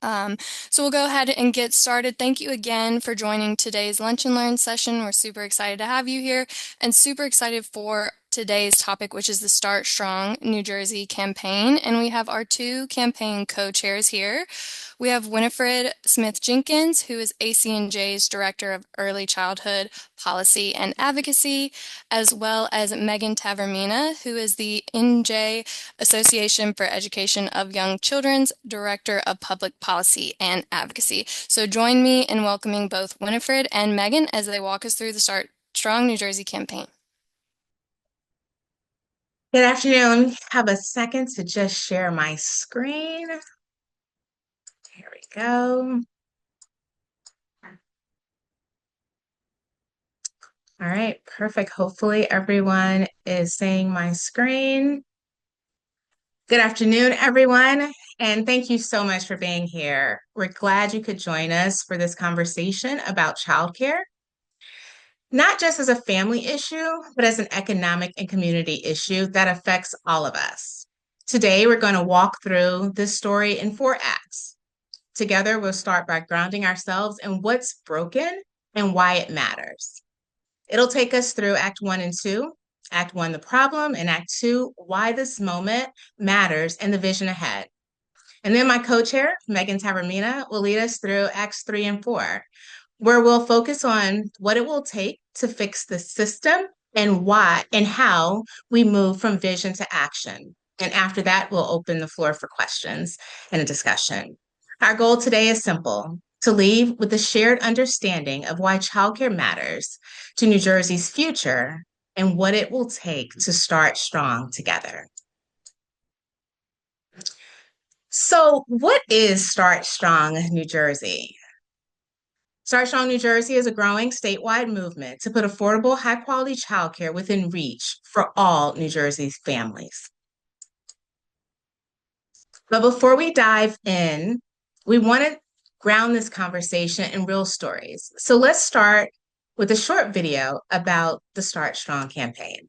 So we'll go ahead and get started. Thank you again for joining today's Lunch and Learn session. We're super excited to have you here and super excited for today's topic, which is the Start Strong New Jersey campaign. And we have our two campaign co-chairs here. We have Winifred Smith Jenkins, who is ACNJ's Director of Early Childhood Policy and Advocacy, as well as Megan Tavermina, who is the NJ Association for Education of Young Children's Director of Public Policy and Advocacy. So join me in welcoming both Winifred and Megan as they walk us through the Start Strong New Jersey campaign. Good afternoon. Have a second to just share my screen. Here we go. All right, perfect. Hopefully everyone is seeing my screen. Good afternoon, everyone, and thank you so much for being here. We're glad you could join us for this conversation about childcare, not just as a family issue, but as an economic and community issue that affects all of us. Today, we're going to walk through this story in 4 acts. Together, we'll start by grounding ourselves in what's broken and why it matters. It'll take us through Act 1 and 2. Act 1, the problem, and Act 2, why this moment matters and the vision ahead. And then my co-chair, Megan Tavermina, will lead us through Acts 3 and 4, where we'll focus on what it will take to fix the system and why and how we move from vision to action. And after that, we'll open the floor for questions and a discussion. Our goal today is simple: to leave with a shared understanding of why childcare matters to New Jersey's future and what it will take to start strong together. So, what is Start Strong New Jersey? Start Strong New Jersey is a growing statewide movement to put affordable, high quality childcare within reach for all New Jersey's families. But before we dive in, we want to ground this conversation in real stories. So let's start with a short video about the Start Strong campaign.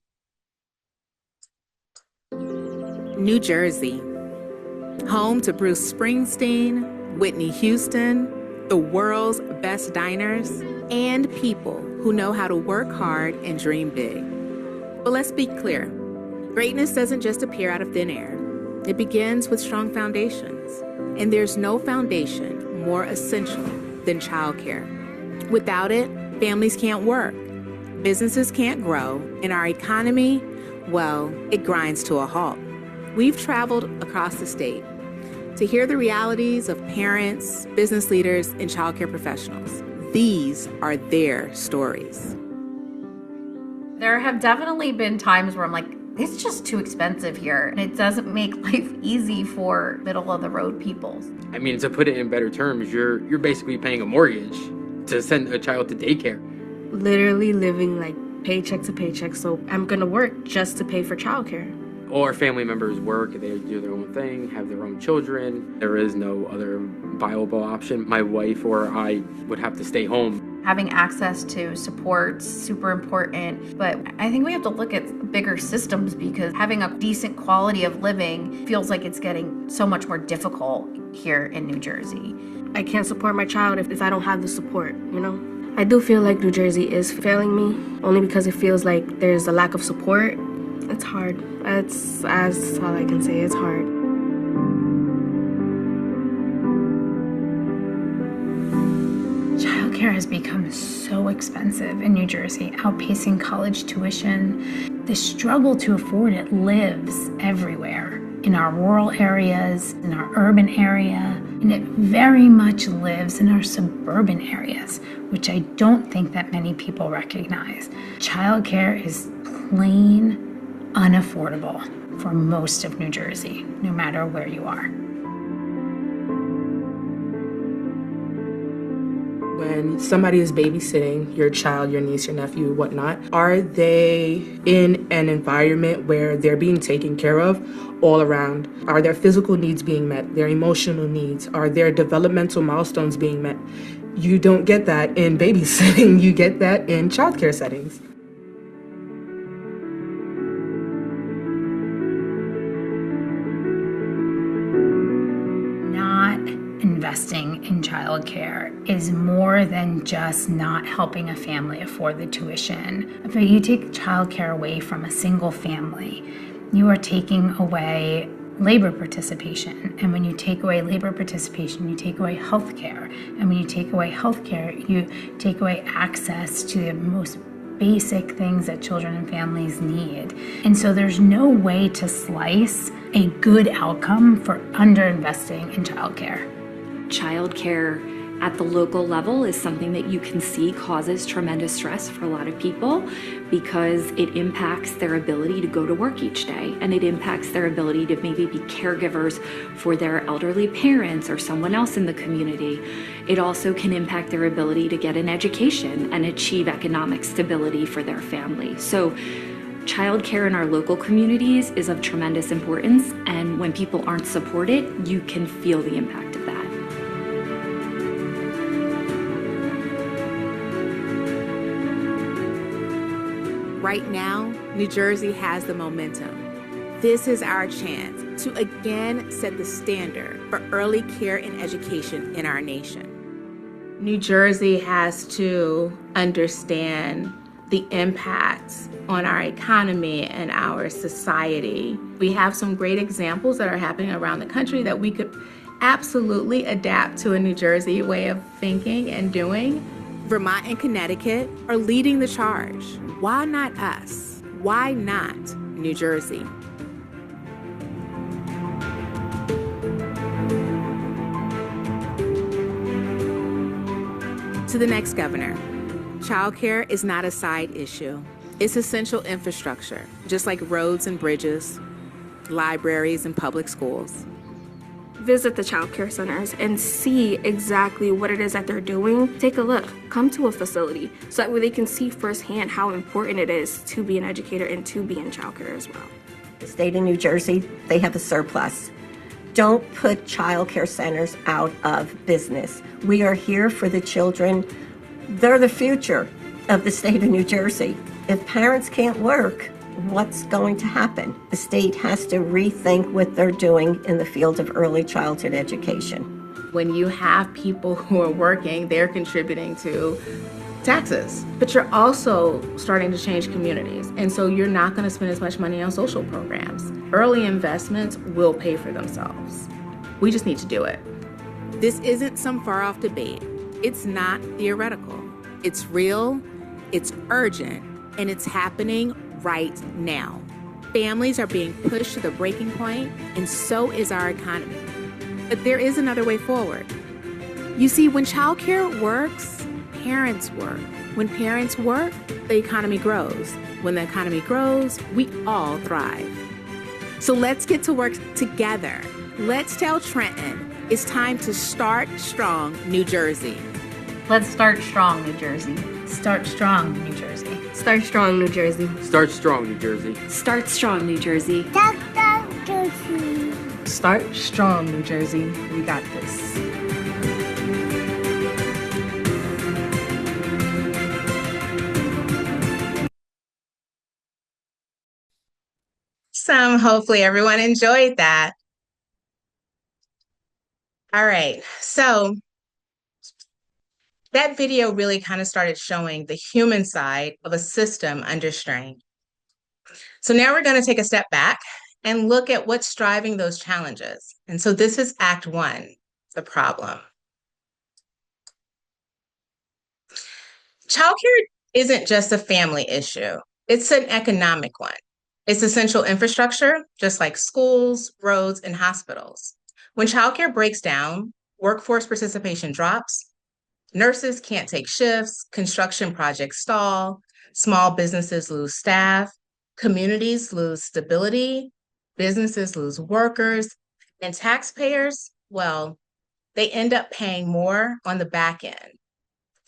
New Jersey, home to Bruce Springsteen, Whitney Houston, the world's best diners, and people who know how to work hard and dream big. But let's be clear, greatness doesn't just appear out of thin air. It begins with strong foundations, and there's no foundation more essential than childcare. Without it, families can't work, businesses can't grow, and our economy, well, it grinds to a halt. We've traveled across the state to hear the realities of parents, business leaders, and childcare professionals. These are their stories. There have definitely been times where I'm like, it's just too expensive here, and it doesn't make life easy for middle of the road people. I mean, to put it in better terms, you're basically paying a mortgage to send a child to daycare. Literally living like paycheck to paycheck, so I'm gonna work just to pay for childcare. All our family members work, they do their own thing, have their own children. There is no other viable option. My wife or I would have to stay home. Having access to support's super important, but I think we have to look at bigger systems because having a decent quality of living feels like it's getting so much more difficult here in New Jersey. I can't support my child if I don't have the support, you know? I do feel like New Jersey is failing me, only because it feels like there's a lack of support. It's hard. That's all I can say. It's hard. Childcare has become so expensive in New Jersey, outpacing college tuition. The struggle to afford it lives everywhere, in our rural areas, in our urban area, and it very much lives in our suburban areas, which I don't think that many people recognize. Childcare is plain unaffordable for most of New Jersey, no matter where you are. When somebody is babysitting your child, your niece, your nephew, whatnot, are they in an environment where they're being taken care of all around? Are their physical needs being met? Their emotional needs? Are their developmental milestones being met? You don't get that in babysitting. You get that in childcare settings. underinvesting in childcare is more than just not helping a family afford the tuition. If you take childcare away from a single family, you are taking away labor participation. And when you take away labor participation, you take away health care. And when you take away health care, you take away access to the most basic things that children and families need. And so there's no way to slice a good outcome for underinvesting in childcare. Childcare at the local level is something that you can see causes tremendous stress for a lot of people because it impacts their ability to go to work each day, and it impacts their ability to maybe be caregivers for their elderly parents or someone else in the community. It also can impact their ability to get an education and achieve economic stability for their family. So childcare in our local communities is of tremendous importance, and when people aren't supported, you can feel the impact of that. Right now, New Jersey has the momentum. This is our chance to again set the standard for early care and education in our nation. New Jersey has to understand the impacts on our economy and our society. We have some great examples that are happening around the country that we could absolutely adapt to a New Jersey way of thinking and doing. Vermont and Connecticut are leading the charge. Why not us? Why not New Jersey? To the next governor, childcare is not a side issue. It's essential infrastructure, just like roads and bridges, libraries and public schools. Visit the child care centers and see exactly what it is that they're doing. Take a look. Come to a facility so that way they can see firsthand how important it is to be an educator and to be in child care as well. The state of New Jersey, they have a surplus. Don't put child care centers out of business. We are here for the children. They're the future of the state of New Jersey. If parents can't work, what's going to happen? The state has to rethink what they're doing in the field of early childhood education. When you have people who are working, they're contributing to taxes, but you're also starting to change communities. And so you're not going to spend as much money on social programs. Early investments will pay for themselves. We just need to do it. This isn't some far-off debate. It's not theoretical. It's real, it's urgent, and it's happening right now. Families are being pushed to the breaking point, and so is our economy. But there is another way forward. You see, when childcare works, parents work. When parents work, the economy grows. When the economy grows, we all thrive. So let's get to work together. Let's tell Trenton it's time to start strong, New Jersey. Let's start strong, New Jersey. Start strong, New Jersey. Start strong, New Jersey. Start strong, New Jersey. Start strong, New Jersey. Start strong, New Jersey. We got this. Hopefully everyone enjoyed that. All right, so that video really kind of started showing the human side of a system under strain. So now we're going to take a step back and look at what's driving those challenges. And so this is Act 1, the problem. Childcare isn't just a family issue, it's an economic one. It's essential infrastructure, just like schools, roads, and hospitals. When childcare breaks down, workforce participation drops, nurses can't take shifts, construction projects stall, small businesses lose staff, communities lose stability, businesses lose workers, and taxpayers, well, they end up paying more on the back end.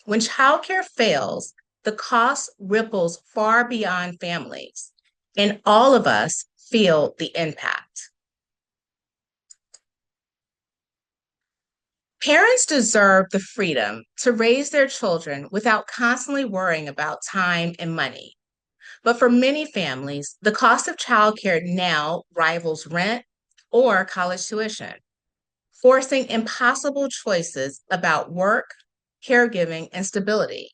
When childcare fails, the cost ripples far beyond families, and all of us feel the impact. Parents deserve the freedom to raise their children without constantly worrying about time and money. But for many families, the cost of childcare now rivals rent or college tuition. forcing impossible choices about work, caregiving, and stability.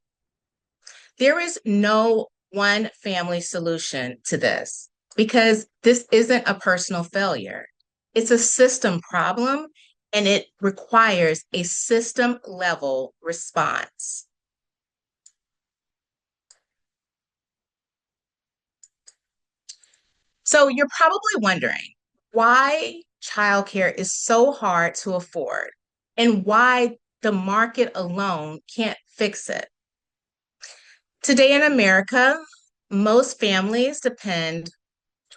There is no one family solution to this because this isn't a personal failure. It's a system problem and it requires a system level response. So you're probably wondering why childcare is so hard to afford and why the market alone can't fix it. Today in America, most families depend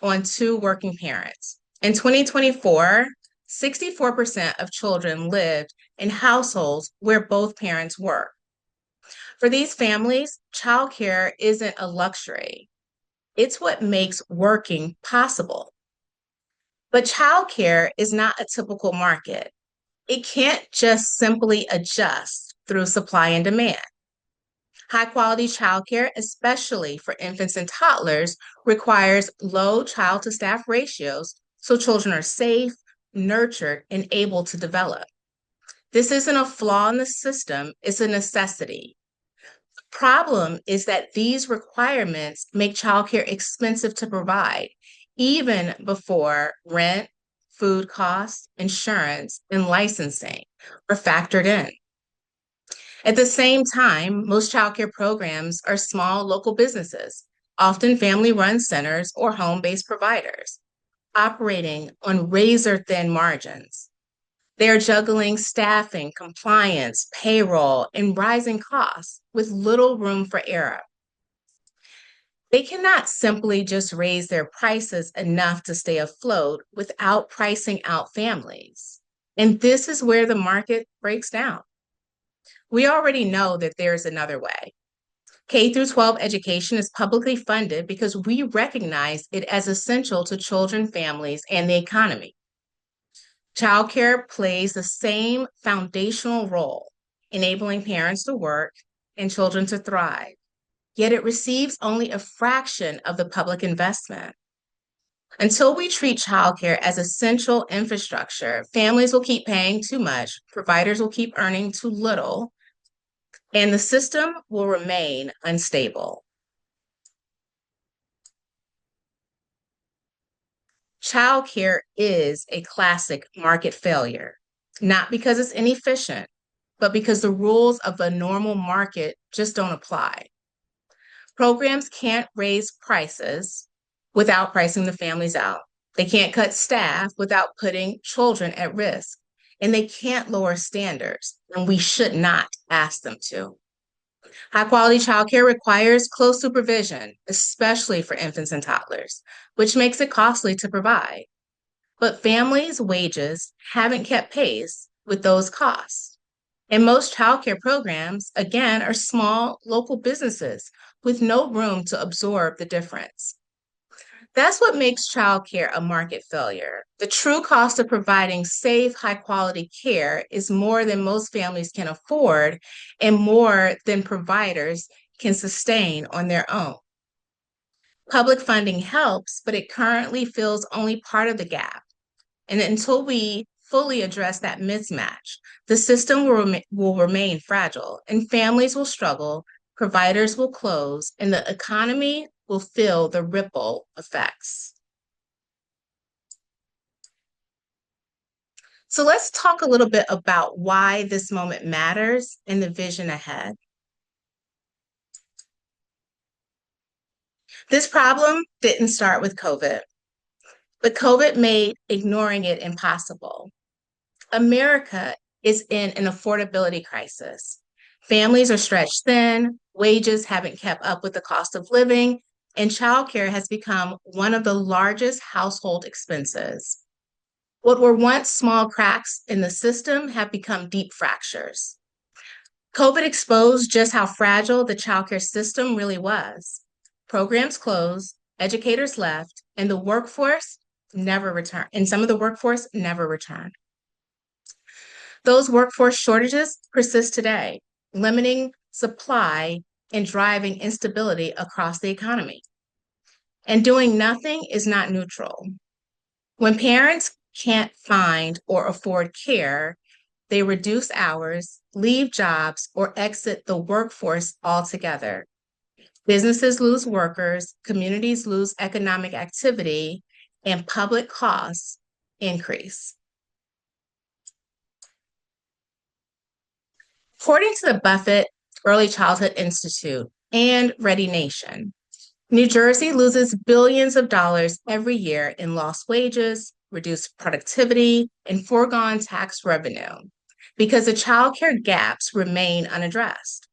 on two working parents. In 2024, 64% of children lived in households where both parents work. For these families, childcare isn't a luxury. It's what makes working possible. But childcare is not a typical market. It can't just simply adjust through supply and demand. High quality childcare, especially for infants and toddlers, requires low child to staff ratios so children are safe, nurtured, and able to develop. This isn't a flaw in the system, it's a necessity. The problem is that these requirements make childcare expensive to provide, even before rent, food costs, insurance, and licensing are factored in. At the same time, most childcare programs are small local businesses, often family run centers or home based providers, operating on razor thin margins. They are juggling staffing, compliance, payroll, and rising costs with little room for error. They cannot simply just raise their prices enough to stay afloat without pricing out families. And this is where the market breaks down. We already know that there's another way. K through 12 education is publicly funded because we recognize it as essential to children, families, and the economy. Childcare plays the same foundational role, enabling parents to work and children to thrive, yet it receives only a fraction of the public investment. Until we treat childcare as essential infrastructure, families will keep paying too much, providers will keep earning too little, and the system will remain unstable. Childcare is a classic market failure, not because it's inefficient, but because the rules of the normal market just don't apply. Programs can't raise prices without pricing the families out. They can't cut staff without putting children at risk. And they can't lower standards, and we should not ask them to. High quality childcare requires close supervision, especially for infants and toddlers, which makes it costly to provide. But families' wages haven't kept pace with those costs. And most childcare programs, again, are small local businesses with no room to absorb the difference. That's what makes childcare a market failure. The true cost of providing safe, high quality care is more than most families can afford and more than providers can sustain on their own. Public funding helps, but it currently fills only part of the gap. And until we fully address that mismatch, the system will remain fragile and families will struggle, providers will close, and the economy will feel the ripple effects. So let's talk a little bit about why this moment matters and the vision ahead. This problem didn't start with COVID, but COVID made ignoring it impossible. America is in an affordability crisis. Families are stretched thin, wages haven't kept up with the cost of living, and childcare has become one of the largest household expenses. What were once small cracks in the system have become deep fractures. COVID exposed just how fragile the childcare system really was. Programs closed, educators left, and the workforce never returned. And some of the workforce never returned. Those workforce shortages persist today, limiting supply and driving instability across the economy. And doing nothing is not neutral. When parents can't find or afford care, they reduce hours, leave jobs, or exit the workforce altogether. Businesses lose workers, communities lose economic activity, and public costs increase. According to the Buffett Early Childhood Institute and Ready Nation, New Jersey loses billions of dollars every year in lost wages, reduced productivity, and foregone tax revenue because the childcare gaps remain unaddressed.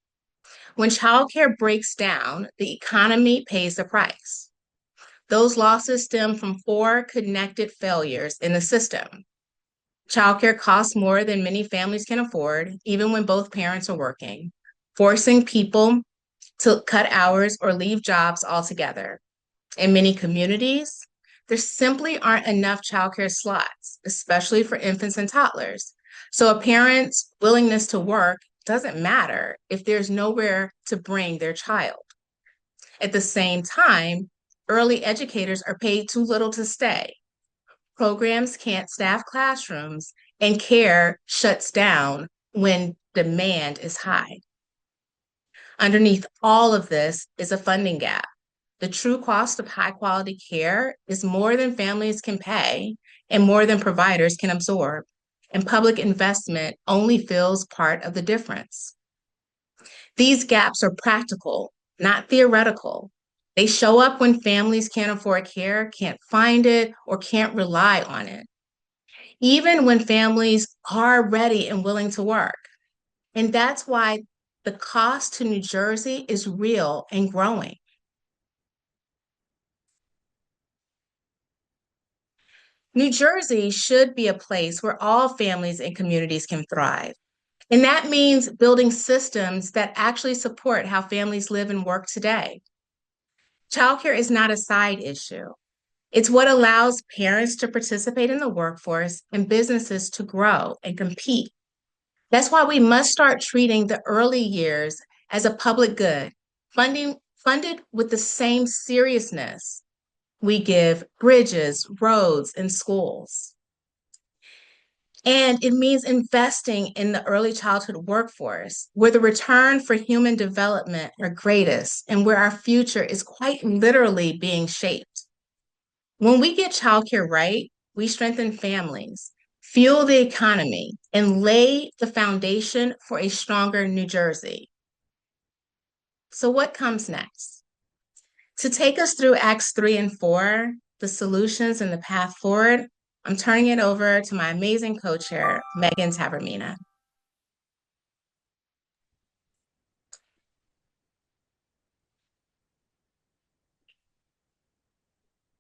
When childcare breaks down, the economy pays the price. Those losses stem from four connected failures in the system. Childcare costs more than many families can afford, even when both parents are working, forcing people to cut hours or leave jobs altogether. In many communities, there simply aren't enough childcare slots, especially for infants and toddlers. So a parent's willingness to work doesn't matter if there's nowhere to bring their child. At the same time, early educators are paid too little to stay. Programs can't staff classrooms, and care shuts down when demand is high. Underneath all of this is a funding gap. The true cost of high quality care is more than families can pay and more than providers can absorb. And public investment only fills part of the difference. These gaps are practical, not theoretical. They show up when families can't afford care, can't find it, or can't rely on it, even when families are ready and willing to work. And that's why the cost to New Jersey is real and growing. New Jersey should be a place where all families and communities can thrive. And that means building systems that actually support how families live and work today. Childcare is not a side issue. It's what allows parents to participate in the workforce and businesses to grow and compete. That's why we must start treating the early years as a public good, funded with the same seriousness we give bridges, roads, and schools. And it means investing in the early childhood workforce, where the return for human development are greatest and where our future is quite literally being shaped. When we get childcare right, we strengthen families, fuel the economy, and lay the foundation for a stronger New Jersey. So, what comes next? To take us through Acts 3 and 4, the solutions and the path forward, I'm turning it over to my amazing co-chair, Megan Tavermina.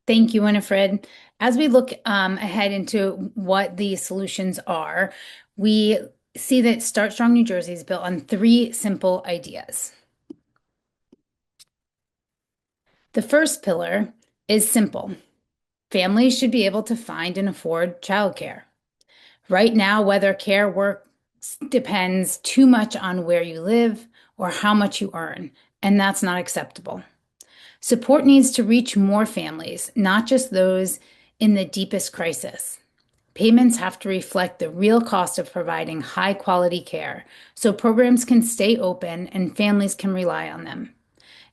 Thank you, Winifred. As we look ahead into what the solutions are, we see that Start Strong New Jersey is built on three simple ideas. The first pillar is simple. Families should be able to find and afford childcare. Right now, whether care works depends too much on where you live or how much you earn, and that's not acceptable. Support needs to reach more families, not just those in the deepest crisis. Payments have to reflect the real cost of providing high quality care so programs can stay open and families can rely on them.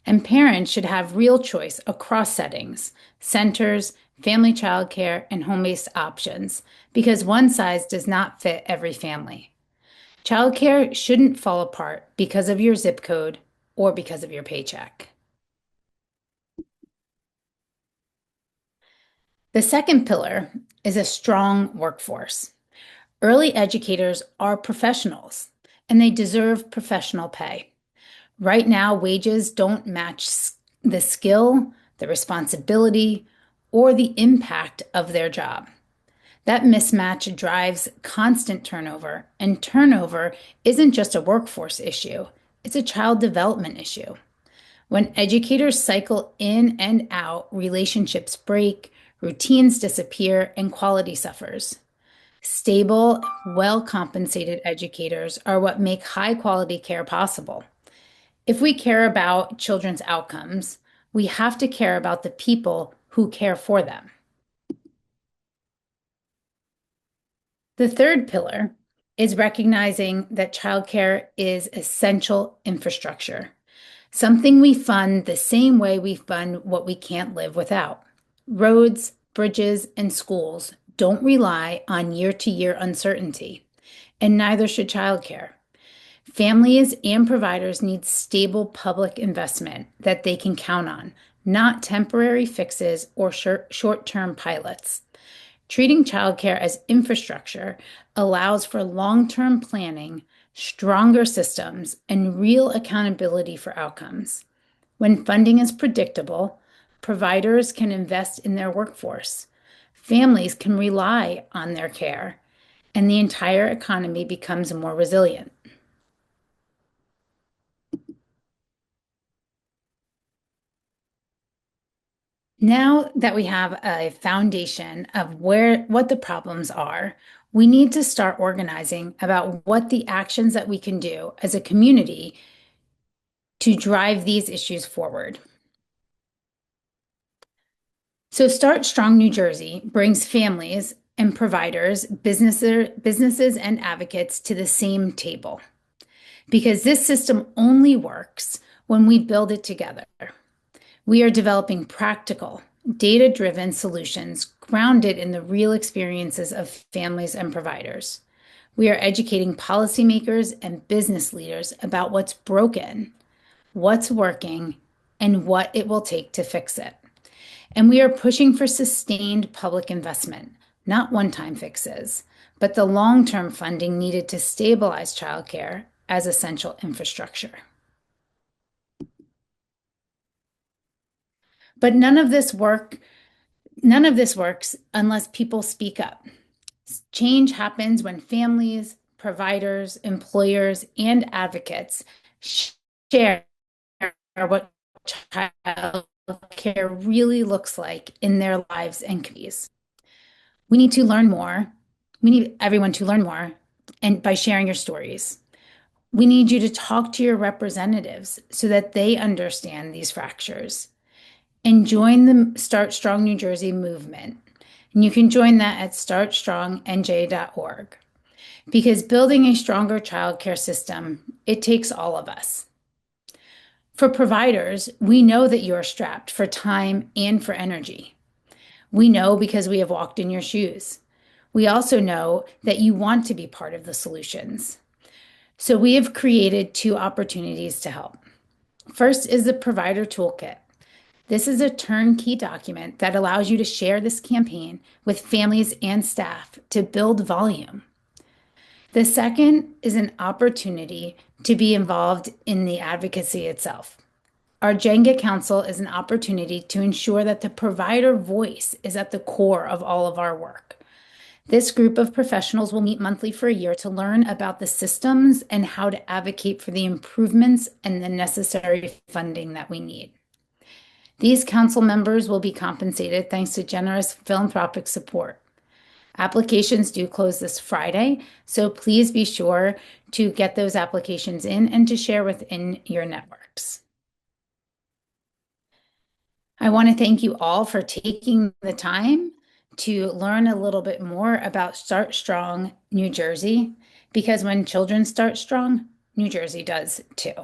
And parents should have real choice across settings, centers, family childcare, and home-based options, because one size does not fit every family. Childcare shouldn't fall apart because of your zip code or because of your paycheck. The second pillar is a strong workforce. Early educators are professionals, and they deserve professional pay. Right now, wages don't match the skill, the responsibility, or the impact of their job. That mismatch drives constant turnover, and turnover isn't just a workforce issue, it's a child development issue. When educators cycle in and out, relationships break, routines disappear, and quality suffers. Stable, well-compensated educators are what make high-quality care possible. If we care about children's outcomes, we have to care about the people who care for them. The third pillar is recognizing that childcare is essential infrastructure, something we fund the same way we fund what we can't live without. Roads, bridges, and schools don't rely on year-to-year uncertainty, and neither should childcare. Families and providers need stable public investment that they can count on, not temporary fixes or short-term pilots. Treating childcare as infrastructure allows for long-term planning, stronger systems, and real accountability for outcomes. When funding is predictable, providers can invest in their workforce, families can rely on their care, and the entire economy becomes more resilient. Now that we have a foundation of what the problems are, we need to start organizing about what the actions that we can do as a community to drive these issues forward. So Start Strong New Jersey brings families and providers, businesses and advocates to the same table, because this system only works when we build it together. We are developing practical, data-driven solutions grounded in the real experiences of families and providers. We are educating policymakers and business leaders about what's broken, what's working, and what it will take to fix it. And we are pushing for sustained public investment, not one-time fixes, but the long-term funding needed to stabilize childcare as essential infrastructure. But none of this works unless people speak up. Change happens when families, providers, employers, and advocates share what childcare really looks like in their lives and communities. We need to learn more. We need everyone to learn more, and by sharing your stories. We need you to talk to your representatives so that they understand these fractures. And join the Start Strong New Jersey movement. And you can join that at startstrongnj.org. Because building a stronger childcare system, it takes all of us. For providers, we know that you are strapped for time and for energy. We know because we have walked in your shoes. We also know that you want to be part of the solutions. So we have created 2 opportunities to help. First is the Provider Toolkit. This is a turnkey document that allows you to share this campaign with families and staff to build volume. The second is an opportunity to be involved in the advocacy itself. Our Jenga Council is an opportunity to ensure that the provider voice is at the core of all of our work. This group of professionals will meet monthly for a year to learn about the systems and how to advocate for the improvements and the necessary funding that we need. These council members will be compensated thanks to generous philanthropic support. Applications do close this Friday, so please be sure to get those applications in and to share within your networks. I want to thank you all for taking the time to learn a little bit more about Start Strong New Jersey, because when children start strong, New Jersey does too.